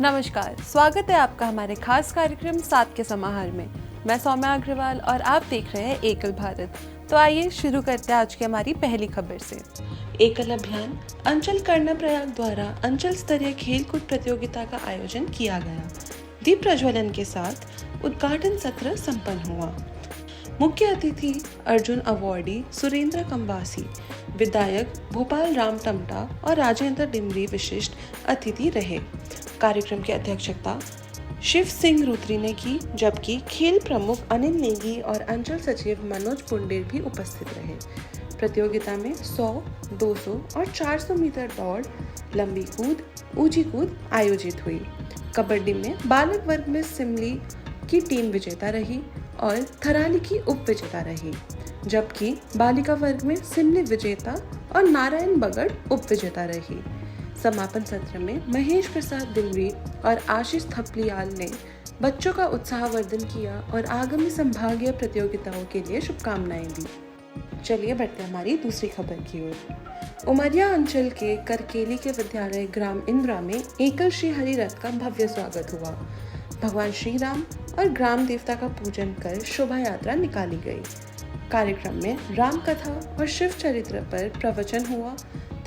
नमस्कार, स्वागत है आपका हमारे खास कार्यक्रम 7 के समाहार में। मैं सौम्या अग्रवाल और आप देख रहे हैं एकल भारत। तो आइए शुरू करते हैं आज की हमारी पहली खबर से। एकल अभियान अंचल कर्णप्रयाग द्वारा अंचल स्तरीय खेलकूद प्रतियोगिता का आयोजन किया गया। दीप प्रज्वलन के साथ उद्घाटन सत्र संपन्न हुआ। मुख्य अतिथि अर्जुन अवार्डी सुरेंद्र कंबासी, विधायक भोपाल राम टमटा और राजेंद्र डिमरी विशिष्ट अतिथि रहे। कार्यक्रम की अध्यक्षता शिव सिंह रुद्री ने की, जबकि खेल प्रमुख अनिल नेगी और अंचल सचिव मनोज पुंडेर भी उपस्थित रहे। प्रतियोगिता में 100, 200 और 400 मीटर दौड़, लंबी कूद, ऊंची कूद आयोजित हुई। कबड्डी में बालक वर्ग में सिमली की टीम विजेता रही और थराली की उप विजेता रही, जबकि बालिका वर्ग में सिमली विजेता और नारायण बगड़ उप विजेता रही। समापन सत्र में महेश प्रसाद डिमरी और आशीष थपलियाल ने बच्चों का उत्साहवर्धन किया और आगामी संभागीय प्रतियोगिताओं के लिए शुभकामनाएं दी। चलिए बढ़ते हमारी दूसरी खबर की ओर। उमरिया अंचल के करकेली के विद्यालय ग्राम इंद्रा में एकल श्री हरि रथ का भव्य स्वागत हुआ। भगवान श्री राम और ग्राम देवता का पूजन कर शोभा यात्रा निकाली गई। कार्यक्रम में राम कथा और शिव चरित्र पर प्रवचन हुआ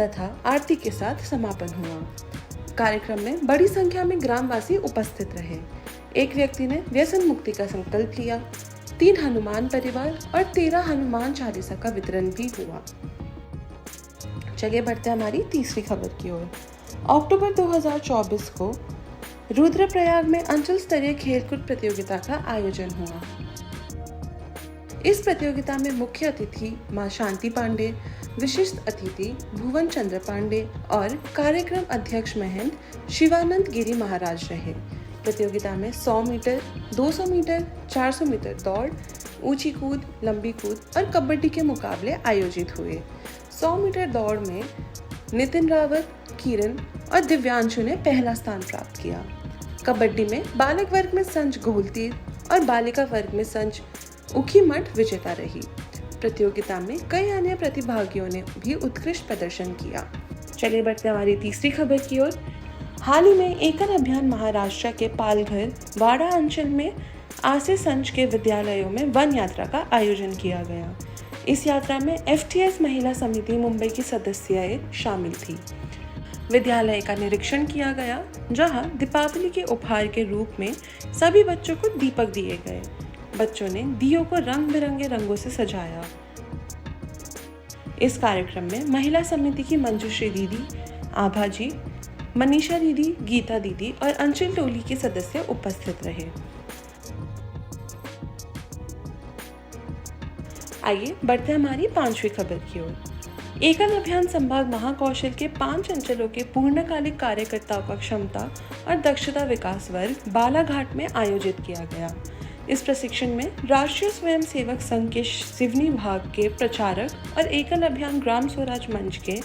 तथा आरती के साथ समापन हुआ। कार्यक्रम में बड़ी संख्या में ग्रामवासी उपस्थित रहे। एक व्यक्ति ने व्यसन मुक्ति का संकल्प लिया। 3 हनुमान परिवार और 13 हनुमान चालीसा का वितरण भी हुआ। चलिए बढ़ते हमारी तीसरी खबर की ओर। अक्टूबर 2024 को रुद्रप्रयाग में अंचल स्तरीय खेलकूद प्रतियोगिता का आयोजन हुआ। इस प्रतियोगिता में मुख्य अतिथि मां शांति पांडे, विशिष्ट अतिथि भुवन चंद्र पांडे और कार्यक्रम अध्यक्ष महंत शिवानंद गिरी महाराज रहे। प्रतियोगिता में 100 मीटर, 200 मीटर, 400 मीटर दौड़, ऊंची कूद, लंबी कूद और कबड्डी के मुकाबले आयोजित हुए। 100 मीटर दौड़ में नितिन रावत, किरण और दिव्यांशु ने पहला स्थान प्राप्त किया। कबड्डी में बालक वर्ग में संज घोलतीर और बालिका वर्ग में संज उखीमठ विजेता रही। प्रतियोगिता में कई अन्य प्रतिभागियों ने भी उत्कृष्ट प्रदर्शन किया। चलिए बढ़ते हमारी तीसरी खबर की ओर। हाल ही में एकल अभियान महाराष्ट्र के पालघर वाड़ा अंचल में आसे संच के विद्यालयों में वन यात्रा का आयोजन किया गया। इस यात्रा में FTS महिला समिति मुंबई की सदस्यें शामिल थी। विद्यालय का निरीक्षण किया गया, जहां दीपावली के उपहार के रूप में सभी बच्चों को दीपक दिए गए। बच्चों ने दियों को रंग बिरंगे रंगों से सजाया। इस कार्यक्रम में महिला समिति की मंजुश्री दीदी, आभा जी, मनीषा दीदी, गीता दीदी और अंचल टोली के सदस्य उपस्थित रहे। आइए बढ़ते हमारी 5वीं खबर की ओर। एकल अभियान संभाग महाकौशल के 5 अंचलों के पूर्णकालिक कार्यकर्ताओं का क्षमता और दक्षता विकास वर्ग बालाघाट में आयोजित किया गया। इस प्रशिक्षण में राष्ट्रीय स्वयं सेवक संघ के सिवनी भाग के प्रचारक और एकल अभियान ग्राम स्वराज मंच के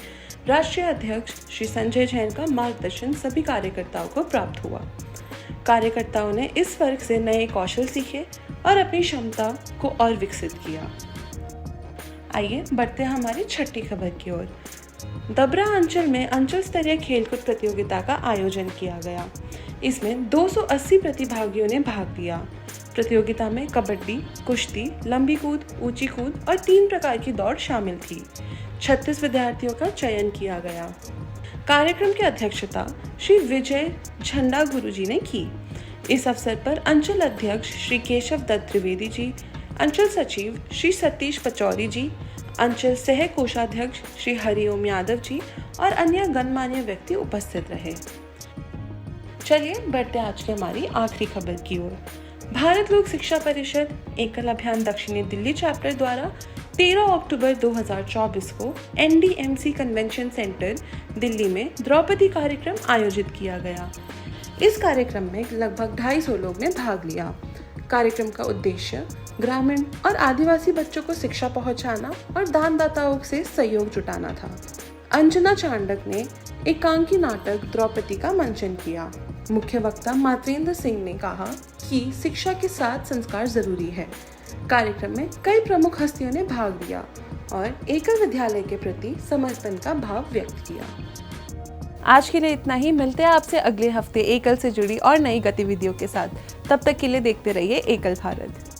राष्ट्रीय अध्यक्ष श्री संजय जैन का मार्गदर्शन सभी कार्यकर्ताओं को प्राप्त हुआ। कार्यकर्ताओं ने इस वर्ग से नए कौशल सीखे और अपनी क्षमता को और विकसित किया। आइए बढ़ते हैं हमारी 6ठी खबर की ओर। दबरा अंचल में अंचल स्तरीय खेलकूद प्रतियोगिता का आयोजन किया गया। इसमें 280 प्रतिभागियों ने भाग लिया। प्रतियोगिता में कबड्डी, कुश्ती, लंबी कूद, ऊंची कूद और 3 प्रकार की दौड़ शामिल थी। 36 विद्यार्थियों का चयन किया गया। कार्यक्रम की अध्यक्षता श्री विजय झंडा गुरुजी ने की। इस अवसर पर अंचल अध्यक्ष श्री केशव दत्त त्रिवेदी जी, अंचल सचिव श्री सतीश पचौरी जी, अंचल सह कोषाध्यक्ष श्री हरिओम यादव जी और अन्य गणमान्य व्यक्ति उपस्थित रहे। चलिए बढ़ते आज की हमारी आखिरी खबर की ओर। भारत लोक शिक्षा परिषद एकल अभियान दक्षिणी दिल्ली चैप्टर द्वारा 13 अक्टूबर 2024 को NDMC कन्वेंशन सेंटर दिल्ली में द्रौपदी कार्यक्रम आयोजित किया गया। इस कार्यक्रम में लगभग 250 लोग ने भाग लिया। कार्यक्रम का उद्देश्य ग्रामीण और आदिवासी बच्चों को शिक्षा पहुंचाना और दानदाताओं से सहयोग जुटाना था। अंजना चांडक ने एकांकी नाटक द्रौपदी का मंचन किया। मुख्य वक्ता मातवेंद्र सिंह ने कहा कि शिक्षा के साथ संस्कार जरूरी है। कार्यक्रम में कई प्रमुख हस्तियों ने भाग लिया और एकल विद्यालय के प्रति समर्पण का भाव व्यक्त किया। आज के लिए इतना ही। मिलते हैं आपसे अगले हफ्ते एकल से जुड़ी और नई गतिविधियों के साथ। तब तक के लिए देखते रहिए एकल भारत।